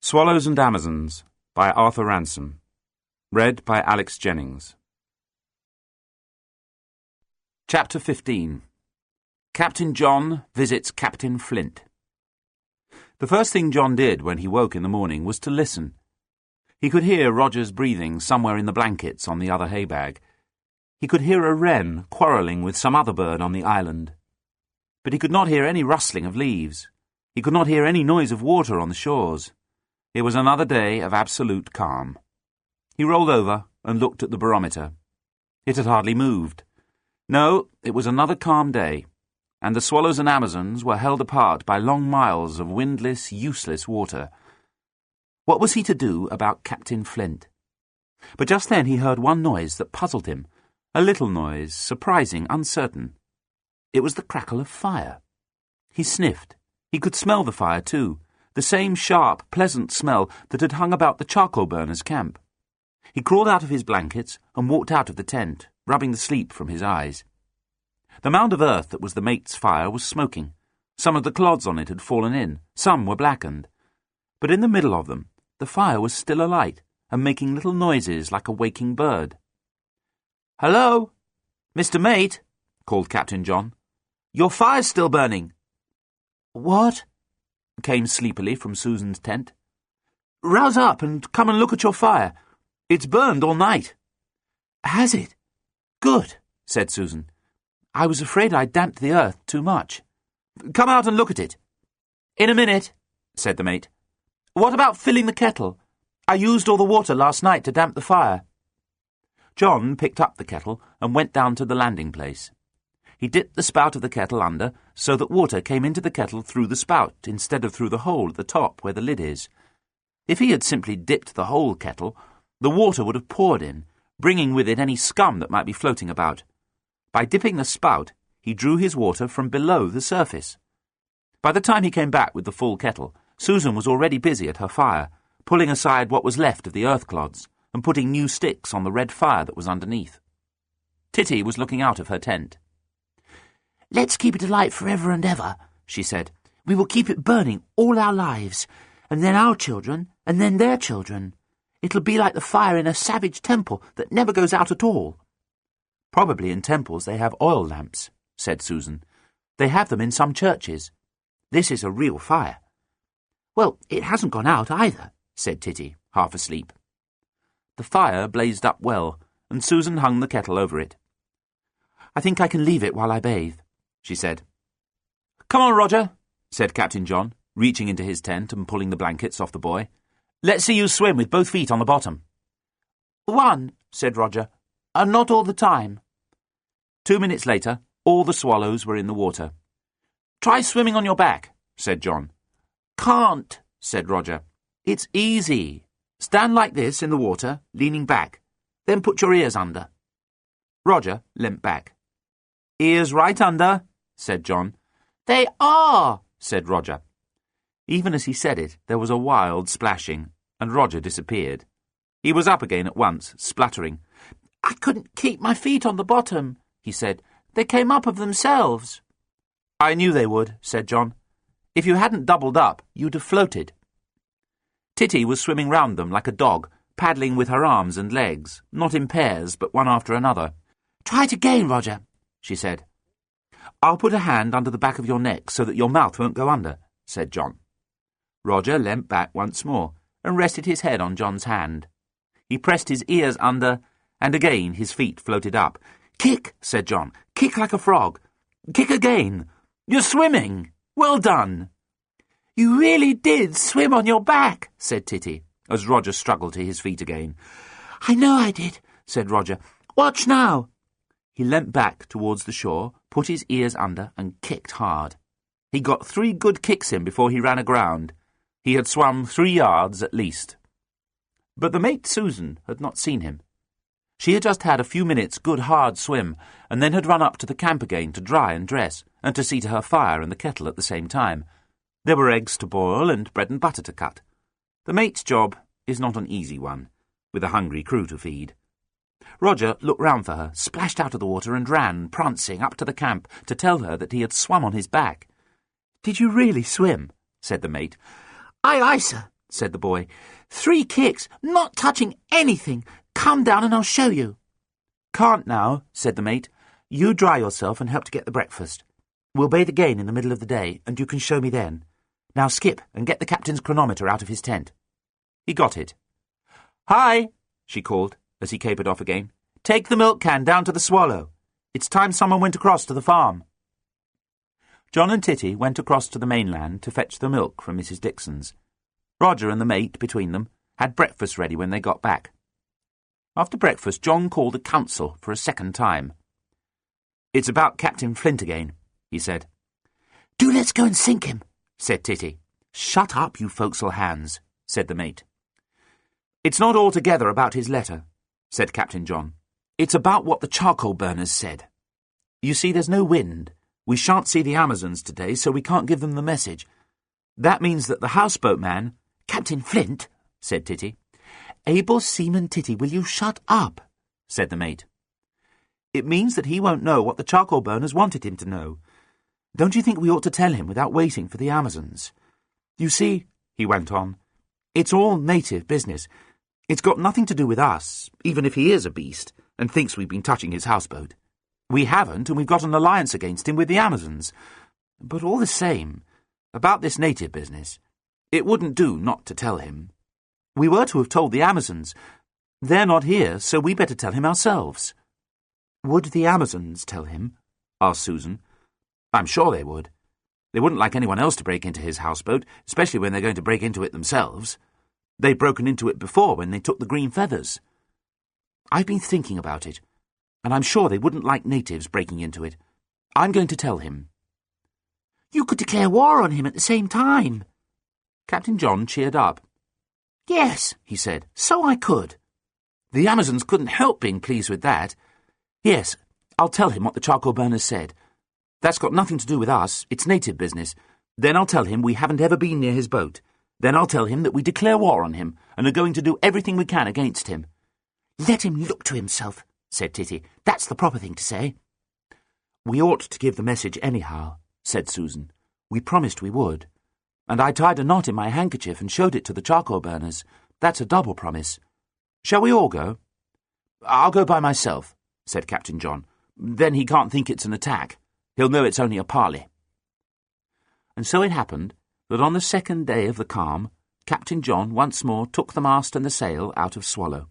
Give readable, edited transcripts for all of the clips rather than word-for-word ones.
Swallows and Amazons by Arthur Ransome. Read by Alex Jennings. Chapter 15. Captain John visits Captain Flint. The first thing John did when he woke in the morning was to listen. He could hear Roger's breathing somewhere in the blankets on the other hay bag. He could hear a wren quarrelling with some other bird on the island. But he could not hear any rustling of leaves. He could not hear any noise of water on the shores. It was another day of absolute calm. He rolled over and looked at the barometer. It had hardly moved. No, it was another calm day, and the Swallows and Amazons were held apart by long miles of windless, useless water. What was he to do about Captain Flint? But just then he heard one noise that puzzled him, a little noise, surprising, uncertain. It was the crackle of fire. He sniffed. He could smell the fire, too, the same sharp, pleasant smell that had hung about the charcoal burners' camp. He crawled out of his blankets and walked out of the tent, rubbing the sleep from his eyes. The mound of earth that was the mate's fire was smoking. Some of the clods on it had fallen in, some were blackened. But in the middle of them, the fire was still alight and making little noises like a waking bird. "Hello, Mr. Mate," called Captain John. "Your fire's still burning." "What?" came sleepily from Susan's tent. "Rouse up and come and look at your fire. It's burned all night." "Has it? Good," said Susan. "I was afraid I'd damped the earth too much." "Come out and look at it." "In a minute," said the mate. "What about filling the kettle? I used all the water last night to damp the fire." John picked up the kettle and went down to the landing place. He dipped the spout of the kettle under so that water came into the kettle through the spout instead of through the hole at the top where the lid is. If he had simply dipped the whole kettle, the water would have poured in, bringing with it any scum that might be floating about. By dipping the spout, he drew his water from below the surface. By the time he came back with the full kettle, Susan was already busy at her fire, pulling aside what was left of the earth clods and putting new sticks on the red fire that was underneath. Titty was looking out of her tent. "Let's keep it alight forever and ever," she said. "We will keep it burning all our lives, and then our children, and then their children. It'll be like the fire in a savage temple that never goes out at all." "Probably in temples they have oil lamps," said Susan. "They have them in some churches. This is a real fire." "Well, it hasn't gone out either," said Titty, half asleep. The fire blazed up well, and Susan hung the kettle over it. "I think I can leave it while I bathe," she said. "Come on, Roger," said Captain John, reaching into his tent and pulling the blankets off the boy. "Let's see you swim with both feet on the bottom." "One," said Roger, "and not all the time." 2 minutes later, all the swallows were in the water. "Try swimming on your back," said John. "Can't," said Roger. "It's easy. Stand like this in the water, leaning back. Then put your ears under." Roger leant back. "Ears right under," said John. "They are," said Roger. Even as he said it, there was a wild splashing, and Roger disappeared. He was up again at once, spluttering. "I couldn't keep my feet on the bottom," he said. "They came up of themselves." "I knew they would," said John. "If you hadn't doubled up, you'd have floated." Titty was swimming round them like a dog, paddling with her arms and legs, not in pairs, but one after another. "Try it again, Roger," she said. "I'll put a hand under the back of your neck so that your mouth won't go under," said John. Roger leant back once more and rested his head on John's hand. He pressed his ears under, and again his feet floated up. "Kick," said John. "Kick like a frog. Kick again. You're swimming. Well done." "You really did swim on your back," said Titty, as Roger struggled to his feet again. "I know I did," said Roger. "Watch now." He leant back towards the shore, put his ears under, and kicked hard. He got 3 good kicks in before he ran aground. He had swum 3 yards at least. But the mate Susan had not seen him. She had just had a few minutes' good hard swim, and then had run up to the camp again to dry and dress, and to see to her fire and the kettle at the same time. There were eggs to boil and bread and butter to cut. The mate's job is not an easy one, with a hungry crew to feed. Roger looked round for her, splashed out of the water and ran, prancing, up to the camp to tell her that he had swum on his back. "Did you really swim?" said the mate. "Aye, aye, sir," said the boy. 3 kicks, not touching anything. Come down and I'll show you. Can't now, said the mate. You dry yourself and help to get the breakfast. We'll bathe again in the middle of the day, and you can show me then. Now skip and get the captain's chronometer out of his tent. He got it. Hi, she called as he capered off again. Take the milk can down to the Swallow. It's time someone went across to the farm. John and Titty went across to the mainland to fetch the milk from Mrs. Dixon's. Roger and the mate, between them, had breakfast ready when they got back. After breakfast, John called a council for a second time. It's about Captain Flint again, he said. Do let's go and sink him, said Titty. Shut up, you forecastle hands, said the mate. It's not altogether about his letter, said Captain John. It's about what the charcoal burners said. You see, there's no wind. We shan't see the Amazons today, so we can't give them the message. That means that the houseboat man— Captain Flint, said Titty. Able Seaman Titty, will you shut up, said the mate. It means that he won't know what the charcoal burners wanted him to know. Don't you think we ought to tell him without waiting for the Amazons? You see, he went on, it's all native business. It's got nothing to do with us, even if he is a beast, and thinks we've been touching his houseboat. We haven't, and we've got an alliance against him with the Amazons. But all the same, about this native business, it wouldn't do not to tell him. We were to have told the Amazons. They're not here, so we better tell him ourselves. Would the Amazons tell him? Asked Susan. I'm sure they would. They wouldn't like anyone else to break into his houseboat, especially when they're going to break into it themselves. They've broken into it before when they took the green feathers. I've been thinking about it, and I'm sure they wouldn't like natives breaking into it. I'm going to tell him. You could declare war on him at the same time. Captain John cheered up. Yes, he said, so I could. The Amazons couldn't help being pleased with that. Yes, I'll tell him what the charcoal burners said. That's got nothing to do with us. It's native business. Then I'll tell him we haven't ever been near his boat. Then I'll tell him that we declare war on him and are going to do everything we can against him. Let him look to himself, said Titty. That's the proper thing to say. We ought to give the message anyhow, said Susan. We promised we would. And I tied a knot in my handkerchief and showed it to the charcoal burners. That's a double promise. Shall we all go? I'll go by myself, said Captain John. Then he can't think it's an attack. He'll know it's only a parley. And so it happened that on the second day of the calm, Captain John once more took the mast and the sail out of Swallow.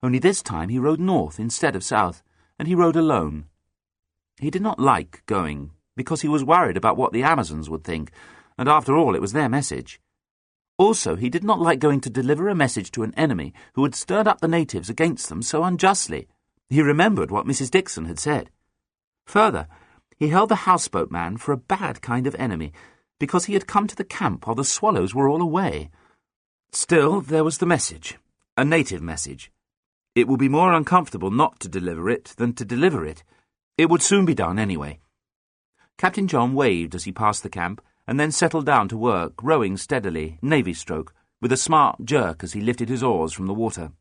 Only this time he rowed north instead of south, and he rowed alone. He did not like going, because he was worried about what the Amazons would think, and after all it was their message. Also, he did not like going to deliver a message to an enemy who had stirred up the natives against them so unjustly. He remembered what Mrs. Dixon had said. Further, he held the houseboat man for a bad kind of enemy, because he had come to the camp while the swallows were all away. Still, there was the message, a native message. It would be more uncomfortable not to deliver it than to deliver it. It would soon be done anyway. Captain John waved as he passed the camp, and then settled down to work, rowing steadily, navy stroke, with a smart jerk as he lifted his oars from the water.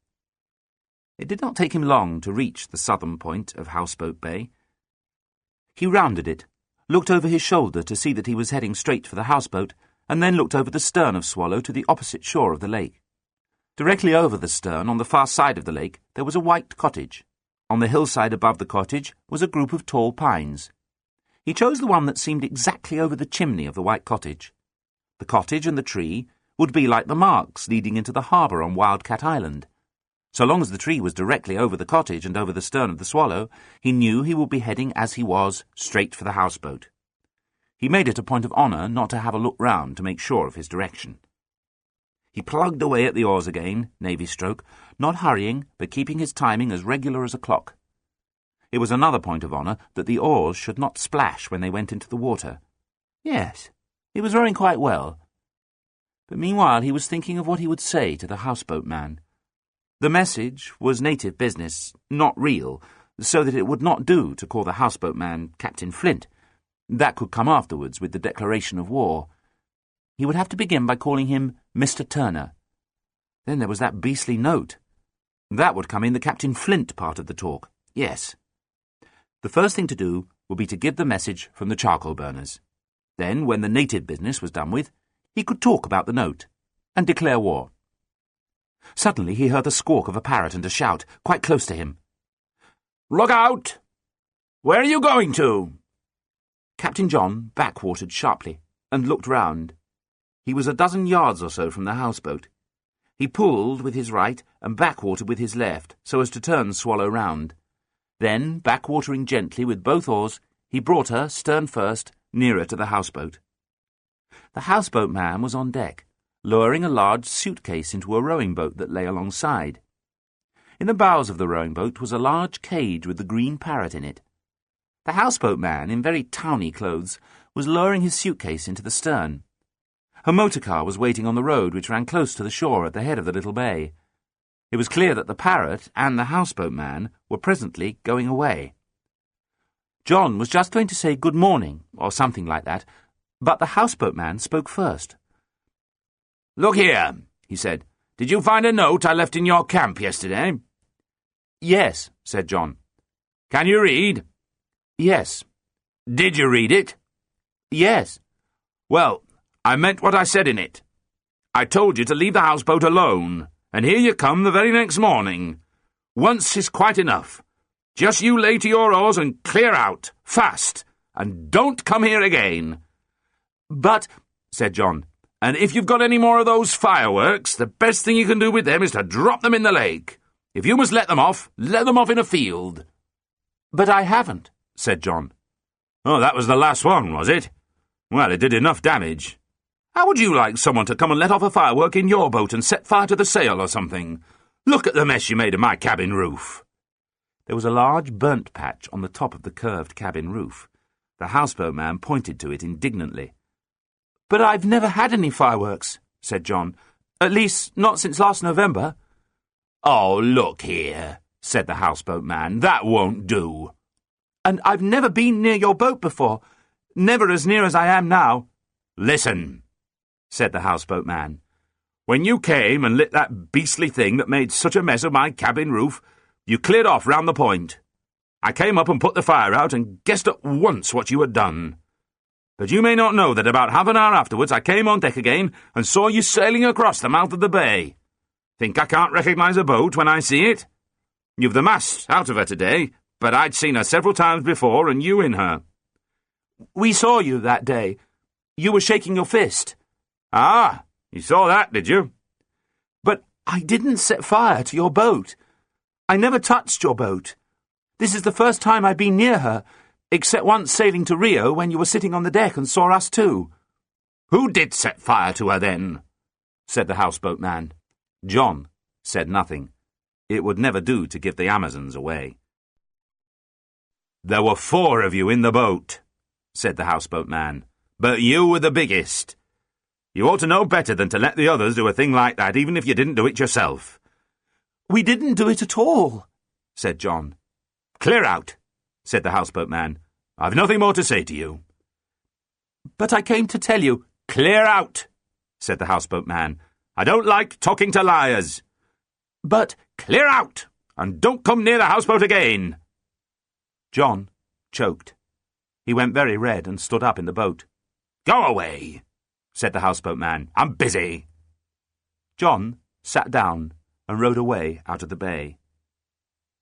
It did not take him long to reach the southern point of Houseboat Bay. He rounded it, looked over his shoulder to see that he was heading straight for the houseboat, and then looked over the stern of Swallow to the opposite shore of the lake. Directly over the stern, on the far side of the lake, there was a white cottage. On the hillside above the cottage was a group of tall pines. He chose the one that seemed exactly over the chimney of the white cottage. The cottage and the tree would be like the marks leading into the harbour on Wildcat Island. So long as the tree was directly over the cottage and over the stern of the Swallow, he knew he would be heading as he was, straight for the houseboat. He made it a point of honour not to have a look round to make sure of his direction. He plugged away at the oars again, navy stroke, not hurrying, but keeping his timing as regular as a clock. It was another point of honour that the oars should not splash when they went into the water. Yes, he was rowing quite well. But meanwhile he was thinking of what he would say to the houseboat man. The message was native business, not real, so that it would not do to call the houseboat man Captain Flint. That could come afterwards with the declaration of war. He would have to begin by calling him Mr. Turner. Then there was that beastly note. That would come in the Captain Flint part of the talk, yes. The first thing to do would be to give the message from the charcoal burners. Then, when the native business was done with, he could talk about the note. and declare war. Suddenly he heard the squawk of a parrot and a shout, quite close to him. "Look out! Where are you going to?" Captain John backwatered sharply and looked round. He was a dozen yards or so from the houseboat. He pulled with his right and backwatered with his left, so as to turn Swallow round. Then, backwatering gently with both oars, he brought her, stern first, nearer to the houseboat. The houseboat man was on deck, lowering a large suitcase into a rowing boat that lay alongside. In the bows of the rowing boat was a large cage with the green parrot in it. The houseboat man, in very towny clothes, was lowering his suitcase into the stern. A motor car was waiting on the road which ran close to the shore at the head of the little bay. It was clear that the parrot and the houseboat man were presently going away. John was just going to say good morning, or something like that, but the houseboat man spoke first. "Look here," he said. "Did you find a note I left in your camp yesterday?" "Yes," said John. "Can you read?" "Yes." "Did you read it?" "Yes." "Well, I meant what I said in it. I told you to leave the houseboat alone, and here you come the very next morning. Once is quite enough. Just you lay to your oars and clear out, fast, and don't come here again." "But," said John, "and if you've got any more of those fireworks, the best thing you can do with them is to drop them in the lake. If you must let them off in a field." "But I haven't," said John. "Oh, that was the last one, was it? Well, it did enough damage. How would you like someone to come and let off a firework in your boat and set fire to the sail or something? Look at the mess you made of my cabin roof." There was a large burnt patch on the top of the curved cabin roof. The houseboat man pointed to it indignantly. "But I've never had any fireworks," said John. "At least, not since last November." "Oh, look here," said the houseboat man. "That won't do." "And I've never been near your boat before. Never as near as I am now." "Listen," said the houseboat man. "When you came and lit that beastly thing that made such a mess of my cabin roof, you cleared off round the point. I came up and put the fire out and guessed at once what you had done. But you may not know that about half an hour afterwards I came on deck again and saw you sailing across the mouth of the bay. Think I can't recognise a boat when I see it? You've the mast out of her today, but I'd seen her several times before and you in her." "We saw you that day. You were shaking your fist." "Ah, you saw that, did you?" "But I didn't set fire to your boat. I never touched your boat. This is the first time I've been near her, except once sailing to Rio when you were sitting on the deck and saw us too." "Who did set fire to her then?" said the houseboat man. John said nothing. It would never do to give the Amazons away. "There were 4 of you in the boat," said the houseboat man, "but you were the biggest. You ought to know better than to let the others do a thing like that, even if you didn't do it yourself." "We didn't do it at all," said John. "Clear out," said the houseboat man. "I've nothing more to say to you." "But I came to tell you—" "Clear out," said the houseboat man. "I don't like talking to liars." "But—" "Clear out, and don't come near the houseboat again." John choked. He went very red and stood up in the boat. "Go away," said the houseboat man. "I'm busy." John sat down and rowed away out of the bay.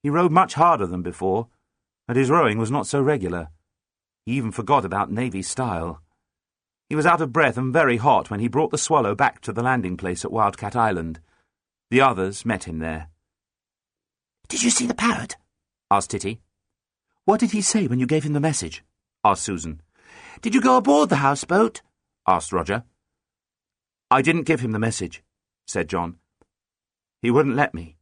He rowed much harder than before, and his rowing was not so regular. He even forgot about Navy style. He was out of breath and very hot when he brought the Swallow back to the landing place at Wildcat Island. The others met him there. "Did you see the parrot?" asked Titty. "What did he say when you gave him the message?" asked Susan. "Did you go aboard the houseboat?" asked Roger. "I didn't give him the message," said John. "He wouldn't let me."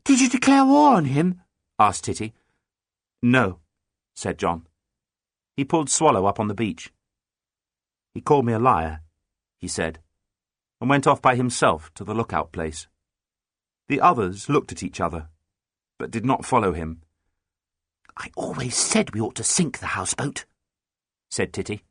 "Did you declare war on him?" asked Titty. "No," said John. He pulled Swallow up on the beach. "He called me a liar," he said, and went off by himself to the lookout place. The others looked at each other, but did not follow him. "I always said we ought to sink the houseboat," said Titty.